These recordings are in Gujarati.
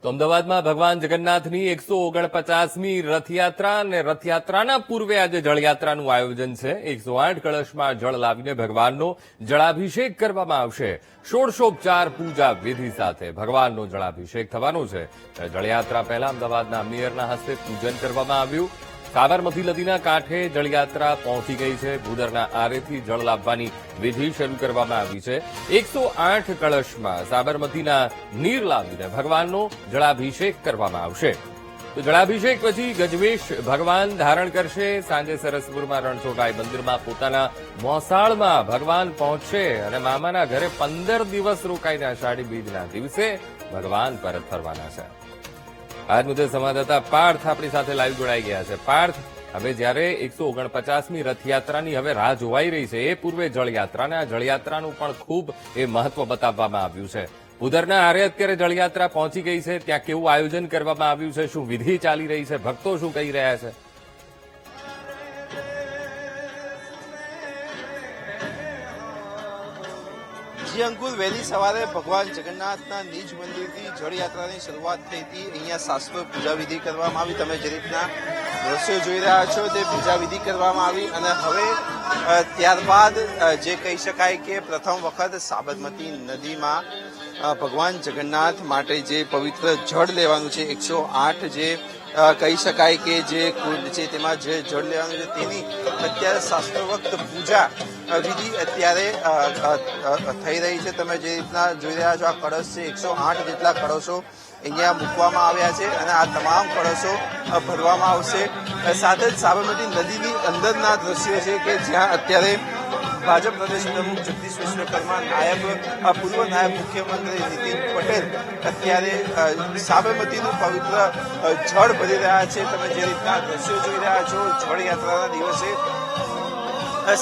તો અમદાવાદમાં ભગવાન જગન્નાથની 149મી રથયાત્રા અને રથયાત્રાના પૂર્વે આજે જળયાત્રાનું આયોજન છે। 108 કળશમાં જળ લાવીને ભગવાનનો જળાભિષેક કરવામાં આવશે। ષોડશોપચાર પૂજા વિધિ સાથે ભગવાનનો જળાભિષેક થવાનો છે। જળયાત્રા પહેલા અમદાવાદના મેયરના હસ્તે પૂજન કરવામાં આવ્યું। સાબરમતી નદીના કાંઠે જળયાત્રા પહોંચી ગઈ છે। ભૂદરના આરેથી જળ લાવવાની વિધિ શરૂ કરવામાં આવી છે। 108 કળશમાં સાબરમતીના નીર લાવીને ભગવાનનો જળાભિષેક કરવામાં આવશે। તો જળાભિષેક પછી ગજવેશ ભગવાન ધારણ કરશે। સાંજે સરસપુરમાં રણછોડરાય મંદિરમાં પોતાના મોસાળમાં ભગવાન પહોંચશે અને મામાના ઘરે 15 દિવસ રોકાઈને અષાઢી બીજના દિવસે ભગવાન પરત ફરવાના છે। આજ મુદ્દે સંવાદદાતા પાર્થ આપણી સાથે લાઈવ જોડાઈ ગયા છે। પાર્થ, હવે જ્યારે 149મી રથયાત્રાની હવે રાહ જોવાઈ રહી છે, એ પૂર્વે જળયાત્રાને આ જળયાત્રાનું પણ ખૂબ મહત્વ બતાવવામાં આવ્યું છે। ભૂદરના આરે અત્યારે જળયાત્રા પહોંચી ગઈ છે, ત્યાં કેવું આયોજન કરવામાં આવ્યું છે, શું વિધિ ચાલી રહી છે, ભક્તો શું કહી રહ્યા છે? અંકુર, વહેલી સવારે ભગવાન જગન્નાથના નિજ મંદિરથી જળયાત્રાની શરૂઆત થઈ હતી। અહીંયા શાસ્ત્રોક્ત પૂજાવિધિ કરવામાં આવી। તમે જે રીતના દ્રશ્યો જોઈ રહ્યા છો તે પૂજાવિધિ કરવામાં આવી અને હવે ત્યારબાદ જે કહી શકાય કે પ્રથમ વખત સાબરમતી નદીમાં ભગવાન જગન્નાથ માટે જે પવિત્ર જળ લેવાનું છે, 108 જે કહી શકાય કે જે કુંડ છે તેમાં જે જળ લેવાનું છે તેની અત્યારે શાસ્ત્રોક્ત પૂજા વિધિ અત્યારે થઈ રહી છે। તમે જે રીતના જોઈ રહ્યા છો આ કળશ છે, 108 જેટલા કળશો અહીંયા મૂકવામાં આવ્યા છે અને આ તમામ કળશો ભરવામાં આવશે। સાથે જ સાબરમતી નદીની અંદરના દ્રશ્યો છે કે જ્યાં અત્યારે ભાજપ પ્રદેશ પ્રમુખ જગદીશ વિશ્વકર્મા, પૂર્વ નાયબ મુખ્યમંત્રી નીતિન પટેલ અત્યારે સાબરમતીનું પવિત્ર જળ ભરી રહ્યા છે। તમે જે રીતના દ્રશ્યો જોઈ રહ્યા છો, જળયાત્રાના દિવસે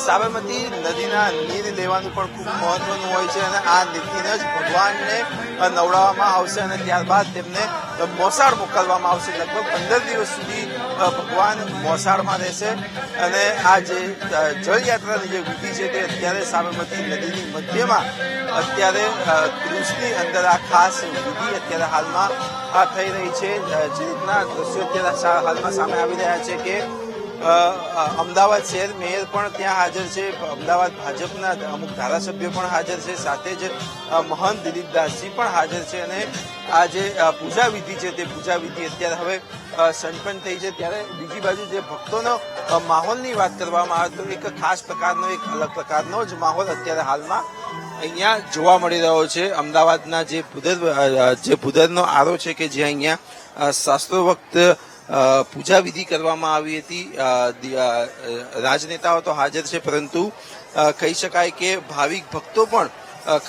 સાબરમતી નદીના નીર લેવાનું પણ ખૂબ મહત્વનું હોય છે અને આ નીરથી જ ભગવાનને નવડાવવામાં આવશે અને ત્યારબાદ તેમને મોસાળ મોકલવામાં આવશે। લગભગ 15 દિવસ સુધી ભગવાન મોસાળમાં રહેશે અને આ જે જળયાત્રાની જે વિધિ છે તે અત્યારે સાબરમતી નદીની મધ્યમાં અત્યારે ક્રુઝની અંદર આ ખાસ વિધિ અત્યારે હાલમાં થઈ રહી છે। જે રીતના દ્રશ્યો અત્યારે હાલમાં સામે આવી રહ્યા છે કે અમદાવાદ શહેર મેયર પણ ત્યાં હાજર છે, અમદાવાદ ભાજપના અમુક ધારાસભ્યો પણ હાજર છે, સાથે જ મહંત દિલીપદાસજી પણ હાજર છે અને આ જે પૂજા વિધિ છે તે પૂજા વિધિ અત્યારે હવે સંપન્ન થઈ છે। ત્યારે બીજી બાજુ જે ભક્તોનો માહોલની વાત કરવામાં આવે તો એક ખાસ પ્રકારનો, એક અલગ પ્રકારનો જ માહોલ અત્યારે હાલમાં અહીંયા જોવા મળી રહ્યો છે। અમદાવાદના જે ભૂદરનો આરો છે કે જ્યાં અહીંયા શાસ્ત્રોક્ત પૂજા વિધિ કરવામાં આવી હતી। રાજનેતાઓ તો હાજર છે પરંતુ કહી શકાય કે ભાવિક ભક્તો પણ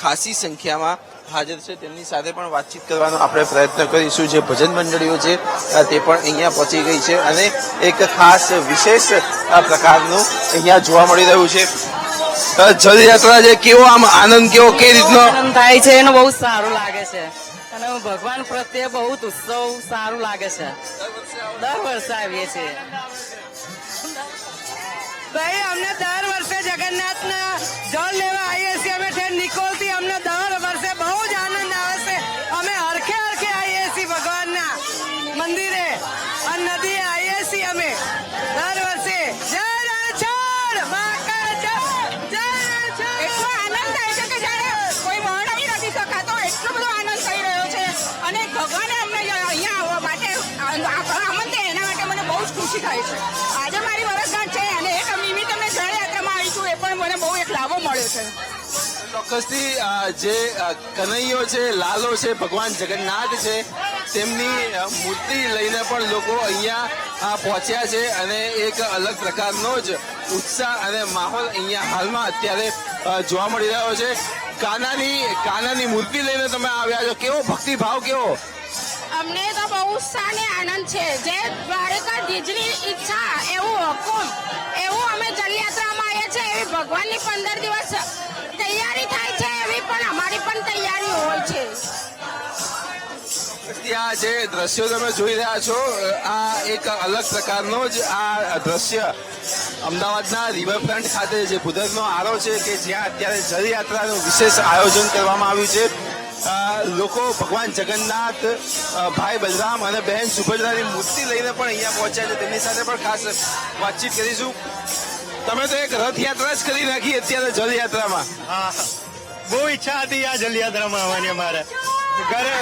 ખાસી સંખ્યામાં હાજર છે। તેમની સાથે પણ વાતચીત કરવાનો આપણે પ્રયત્ન કરીશું। જે ભજન મંડળીઓ છે તે પણ અહીંયા પહોંચી ગઈ છે અને એક ખાસ વિશેષ પ્રકારનું અહીંયા જોવા મળી રહ્યું છે। જળયાત્રા છે, કેવો આમ આનંદ, કેવો કઈ રીતનો આનંદ થાય છે એનો બહુ સારું લાગે છે અને ભગવાન પ્રત્યે બહુ ઉત્સવ સારું લાગે છે। દર વર્ષે આવીએ છીએ ભાઈ, અમને દર વર્ષે જગન્નાથના જળ લેવા આવીએ છીએ। અમે ટ્રેન નિકોલથી અમને દર વર્ષે બહુ જ આનંદ આવે છે। અમે હરખે હરખે આવીએ છીએ ભગવાનના મંદિરે અને નદીએ આવીએ છીએ અમે દર વર્ષે। જય રણછોડ મહાકાળ, જય રણછોડ। એટલો આનંદ થાય છે કે જાણે કોઈ વર્ણવી નથી શકાતો, એટલો બધો આનંદ થઈ રહ્યો છે અને ભગવાને અમને અહીંયા આવવા માટે આમંત્રણ, એના માટે મને બહુ જ ખુશી થાય છે। આજે મારી વર્ષગાંઠ છે અને એક નિમિત્તે અમે જળયાત્રામાં આવી છું, એ પણ મને બહુ એક લાભો મળ્યો છે। ચોક્કસથી જે કનૈયો છે, લાલો છે, ભગવાન જગન્નાથ છે, તેમની મૂર્તિ લઈને પણ લોકો અહીંયા પહોંચ્યા છે અને એક અલગ પ્રકારનો જ ઉત્સાહ અને માહોલ અહીંયા હાલમાં અત્યારે જોવા મળી રહ્યો છે। કાનાની મૂર્તિ લઈને તમે આવ્યા છો, કેવો ભક્તિભાવ, કેવો? અમને તો બહુ ઉત્સાહ અને આનંદ છે। જે દ્વારકાધીશની ઈચ્છા, એવું હુકુમ, એવું અમે જળયાત્રામાં આવ્યા છે। એવી ભગવાનની 15 દિવસ તૈયારી થાય છે, એવી પણ અમારી પણ તૈયારી હોય છે। આ જે દ્રશ્યો તમે જોઈ રહ્યા છો, આ એક અલગ પ્રકારનો જ આ દ્રશ્ય અમદાવાદના રિવરફ્રન્ટ ખાતે જે ભૂદરનો આરો છે કે જ્યાં અત્યારે જળયાત્રાનું વિશેષ આયોજન કરવામાં આવ્યું છે। લોકો ભગવાન જગન્નાથ, ભાઈ બલરામ અને બહેન સુભદ્રાની મૂર્તિ લઈને પણ અહીંયા પહોંચ્યા છે. તેમની સાથે પણ ખાસ વાતચીત કરીશું. તમે તો એક રથયાત્રા જ કરી નાખી અત્યારે જલયાત્રામાં. હા, બહુ ઈચ્છા હતી આ જલયાત્રામાં આવવાની. અમારે ઘરે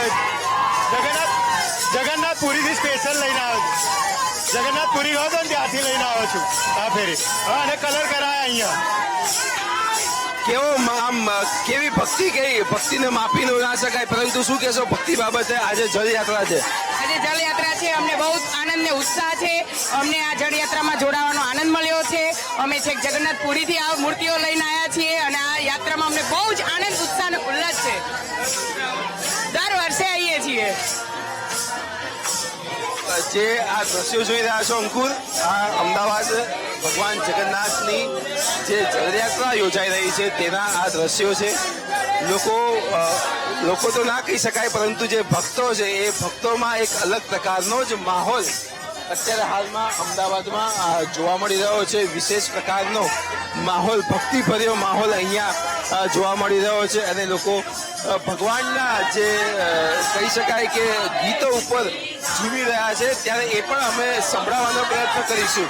જગન્નાથ પુરીથી સ્પેશિયલ લઈને આવ્યો છું. જગન્નાથ પુરી ગયો હતો ને ત્યાંથી લઈને આવ્યો છું આ ફેરી. હા, અને કલર કરાયા અહીંયા. કેવો આમ કેવી ભક્તિ, કઈ ભક્તિને માપી ના શકાય, પરંતુ શું કહેશો ભક્તિ બાબતે? આજે જલયાત્રા છે. આજે જલયાત્રા છે, અમને બહુ આનંદ ને ઉત્સાહ છે. અમને આ જળયાત્રામાં જોડાવાનો આનંદ મળ્યો છે. અમે છેક જગન્નાથપુરીથી આ મૂર્તિઓ લઈને આવ્યા છીએ અને આ યાત્રામાં અમને બહુ જ આનંદ, ઉત્સાહ અને ઉલ્લાસ છે. દર વર્ષે આવીએ છીએ. જે આ દ્રશ્યો જોઈ રહ્યા છો અંકુર, આ અમદાવાદ ભગવાન જગન્નાથની જે જલયાત્રા યોજાઈ રહી છે તેના આ દ્રશ્યો છે. લોકો તો ના કહી શકાય, પરંતુ જે ભક્તો છે એ ભક્તોમાં એક અલગ પ્રકારનો જ માહોલ અત્યારે હાલમાં અમદાવાદમાં જોવા મળી રહ્યો છે. વિશેષ પ્રકારનો માહોલ, ભક્તિભર્યો માહોલ અહીંયા જોવા મળી રહ્યો છે અને લોકો ભગવાનના જે કહી શકાય કે ગીતો ઉપર જીવી રહ્યા છે, ત્યારે એ પણ અમે સંભળાવવાનો પ્રયત્ન કરીશું.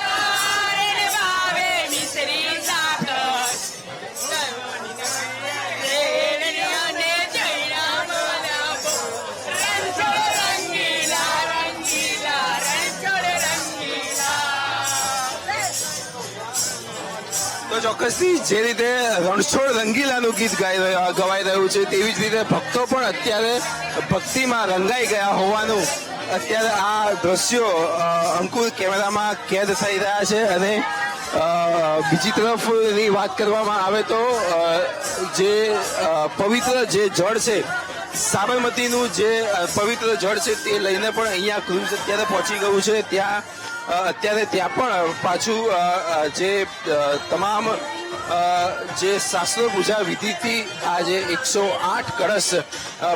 તો ચોક્કસથી જે રીતે રણછોડ રંગીલાનું ગીત ગવાઈ રહ્યું છે, તેવી જ રીતે ભક્તો પણ અત્યારે ભક્તિમાં રંગાઈ ગયા હોવાનું અત્યારે આ દ્રશ્યો અંકુર કેમેરામાં કેદ થઈ રહ્યા છે. અને બીજી તરફની વાત કરવામાં આવે તો જે પવિત્ર જે જળ છે, સાબરમતીનું જે પવિત્ર જળ છે તે લઈને પણ અહીંયા ક્રુઝ અત્યારે પહોંચી ગયું છે. અત્યારે ત્યાં પણ પાછું જે તમામ જે શાસ્ત્રો પૂજા વિધિથી આ જે 108 કળશ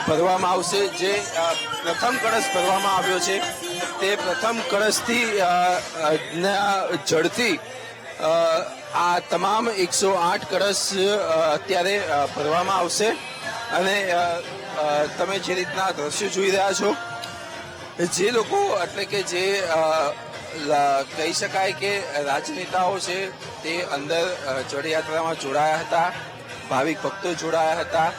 ભરવામાં આવશે. જે પ્રથમ કળશ ભરવામાં આવ્યો છે તે પ્રથમ કળશથી જળથી આ તમામ 108 કળશ અત્યારે ભરવામાં આવશે. અને તમે જે રીતના દ્રશ્યો જોઈ રહ્યા છો, જે લોકો એટલે કે જે કહી શકાય કે રાજનેતાઓ છે તે અંદર જળયાત્રામાં જોડાયા હતા, ભાવિક ભક્તો જોડાયા હતા.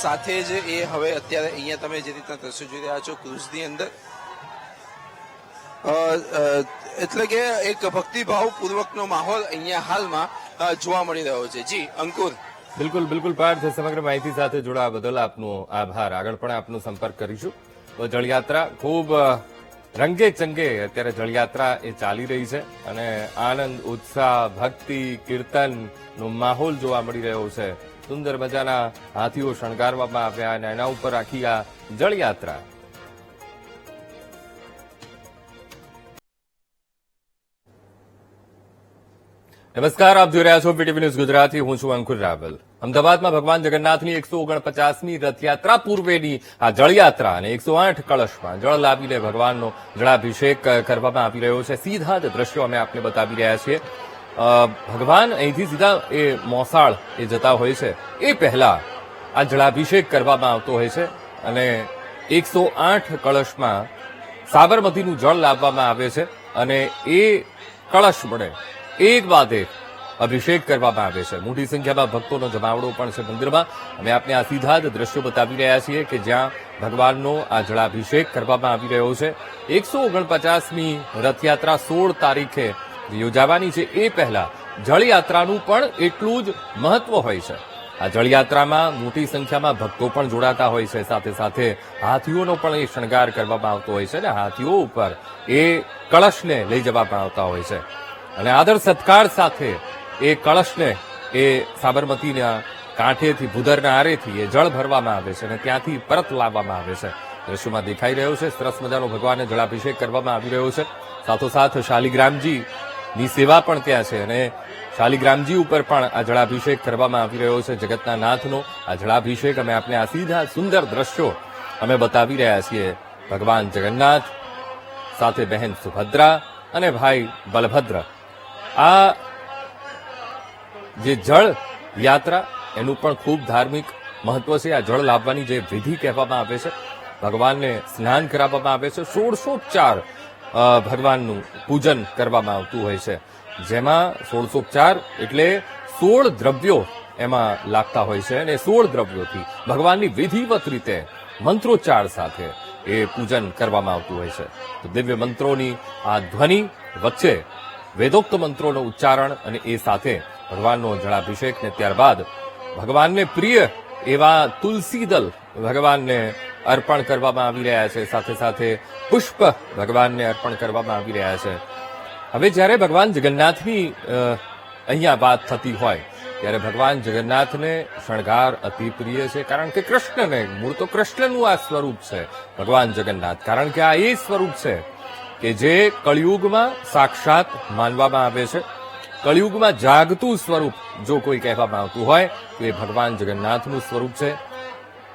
સાથે જ એ હવે અત્યારે અહીંયા તમે જે રીતના દ્રશ્યો જોઈ રહ્યા છો ક્રુઝની અંદર, એટલે કે એક ભક્તિભાવ પૂર્વકનો માહોલ અહીંયા હાલમાં જોવા મળી રહ્યો છે. જી અંકુર. બિલકુલ પાર્થ, સમગ્ર માહિતી સાથે જોડાવા બદલ આપનો આભાર. આગળ પણ આપનો સંપર્ક કરીશું. તો જળયાત્રા ખૂબ રંગે ચંગે અત્યારે જળયાત્રા એ ચાલી રહી છે અને આનંદ, ઉત્સાહ, ભક્તિ, કીર્તનનો માહોલ જોવા મળી રહ્યો છે. સુંદર મજાના હાથીઓ શણગારવામાં આવ્યા અને એના ઉપર આખી આ જળયાત્રા. નમસ્કાર, આપ જોઈ રહ્યા છો પીટીવી ન્યૂઝ ગુજરાતી. હું છું અંકુર રાવલ. અમદાવાદમાં ભગવાન જગન્નાથની 149મી રથયાત્રા પૂર્વેની આ જળયાત્રા અને 108 કળશમાં જળ લાવીને ભગવાનનો જળાભિષેક કરવામાં આવી રહ્યો છે. સીધા જ દ્રશ્યો અમે આપને બતાવી રહ્યા છીએ. ભગવાન અહીંથી સીધા એ મોસાળ એ જતા હોય છે એ પહેલા આ જળાભિષેક કરવામાં આવતો હોય છે અને 108 કળશમાં સાબરમતીનું જળ લાવવામાં આવે છે અને એ કળશ વડે એક બાદ એક અભિષેક કરવામાં આવે છે. મોટી સંખ્યામાં ભક્તોનો જમાવડો પણ છે મંદિરમાં. અમે આપને આ સીધા જ દ્રશ્યો બતાવી રહ્યા છીએ કે જ્યાં ભગવાનનો આ જળાભિષેક કરવામાં આવી રહ્યો છે. 149મી રથયાત્રા 16 તારીખે યોજાવાની છે. એ પહેલા જળયાત્રાનું પણ એટલું જ મહત્વ હોય છે. આ જળયાત્રામાં મોટી સંખ્યામાં ભક્તો પણ જોડાતા હોય છે. સાથે સાથે હાથીઓનો પણ એ શણગાર કરવામાં આવતો હોય છે અને હાથીઓ ઉપર એ કળશને લઈ જવામાં આવતા હોય છે અને આદર સત્કાર સાથે એ કળશને એ સાબરમતીના કાંઠેથી, ભૂદરના આરેથી એ જળ ભરવામાં આવે છે અને ત્યાંથી પરત લાવવામાં આવે છે. દ્રશ્યોમાં દેખાઈ રહ્યો છે સરસ મજાનો ભગવાનને જળાભિષેક કરવામાં આવી રહ્યો છે. સાથોસાથ શાલિગ્રામજીની સેવા પણ ત્યાં છે અને શાલિગ્રામજી ઉપર પણ આ જળાભિષેક કરવામાં આવી રહ્યો છે. જગતના નાથનો આ જળાભિષેક અમે આપણે આ સીધા સુંદર દ્રશ્યો અમે બતાવી રહ્યા છીએ. ભગવાન જગન્નાથ સાથે બહેન સુભદ્રા અને ભાઈ બલભદ્ર. આ જે જળ યાત્રા એનું પણ ખૂબ ધાર્મિક મહત્વ છે. આ જળ લાવવાની જે વિધિ કહેવામાં આવે છે, ભગવાનને સ્નાન કરાવવામાં આવે છે. 1604 ભગવાનનું પૂજન કરવામાં આવતું હોય છે, જેમાં 1604 એટલે 16 દ્રવ્યો એમાં લાગતા હોય છે અને 16 દ્રવ્યોથી ભગવાનની વિધિવત રીતે મંત્રોચ્ચાર સાથે એ પૂજન કરવામાં આવતું હોય છે. તો દિવ્ય મંત્રોની આ ધ્વનિ વચ્ચે વેદોક્ત મંત્રોનું ઉચ્ચારણ અને એ સાથે ભગવાનનો જળાભિષેક ને ત્યારબાદ ભગવાનને પ્રિય એવા તુલસી દલ ભગવાનને અર્પણ કરવામાં આવી રહ્યા છે. સાથે સાથે પુષ્પ ભગવાનને અર્પણ કરવામાં આવી રહ્યા છે. હવે જ્યારે ભગવાન જગન્નાથની અહીંયા વાત થતી હોય ત્યારે ભગવાન જગન્નાથને શણગાર અતિ પ્રિય છે, કારણ કે કૃષ્ણને મૂળ તો કૃષ્ણનું આ સ્વરૂપ છે ભગવાન જગન્નાથ. કારણ કે આ એ સ્વરૂપ છે કે જે કળિયુગમાં સાક્ષાત માનવામાં આવે છે. કળિયુગમાં જાગતું સ્વરૂપ જો કોઈ કહેવામાં આવતું હોય તો એ ભગવાન જગન્નાથનું સ્વરૂપ છે.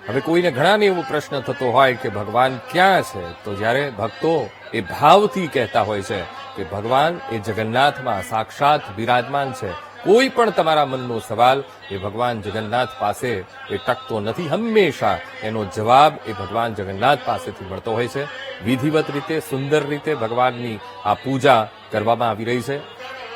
હવે કોઈને ઘણાને એવો પ્રશ્ન થતો હોય કે ભગવાન ક્યાં છે, તો જ્યારે ભક્તો એ ભાવથી કહેતા હોય છે કે ભગવાન એ જગન્નાથમાં સાક્ષાત બિરાજમાન છે, કોઈ પણ તમારા મનનો સવાલ એ ભગવાન જગન્નાથ પાસે એ ટકતો નથી. હંમેશા એનો જવાબ એ ભગવાન જગન્નાથ પાસેથી મળતો હોય છે. વિધિવત રીતે, સુંદર રીતે ભગવાનની આ પૂજા કરવામાં આવી રહી છે.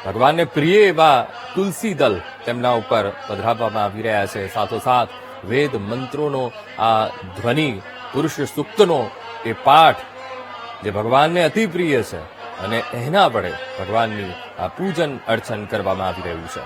ભગવાનને પ્રિય એવા તુલસી દલ તેમના ઉપર પધરાવવામાં આવી રહ્યા છે. સાથોસાથ વેદ મંત્રોનો આ ધ્વનિ, પુરુષ સૂક્તનો એ પાઠ જે ભગવાનને અતિ પ્રિય છે અને એના વડે ભગવાનની આ પૂજન અર્ચન કરવામાં આવી રહ્યું છે.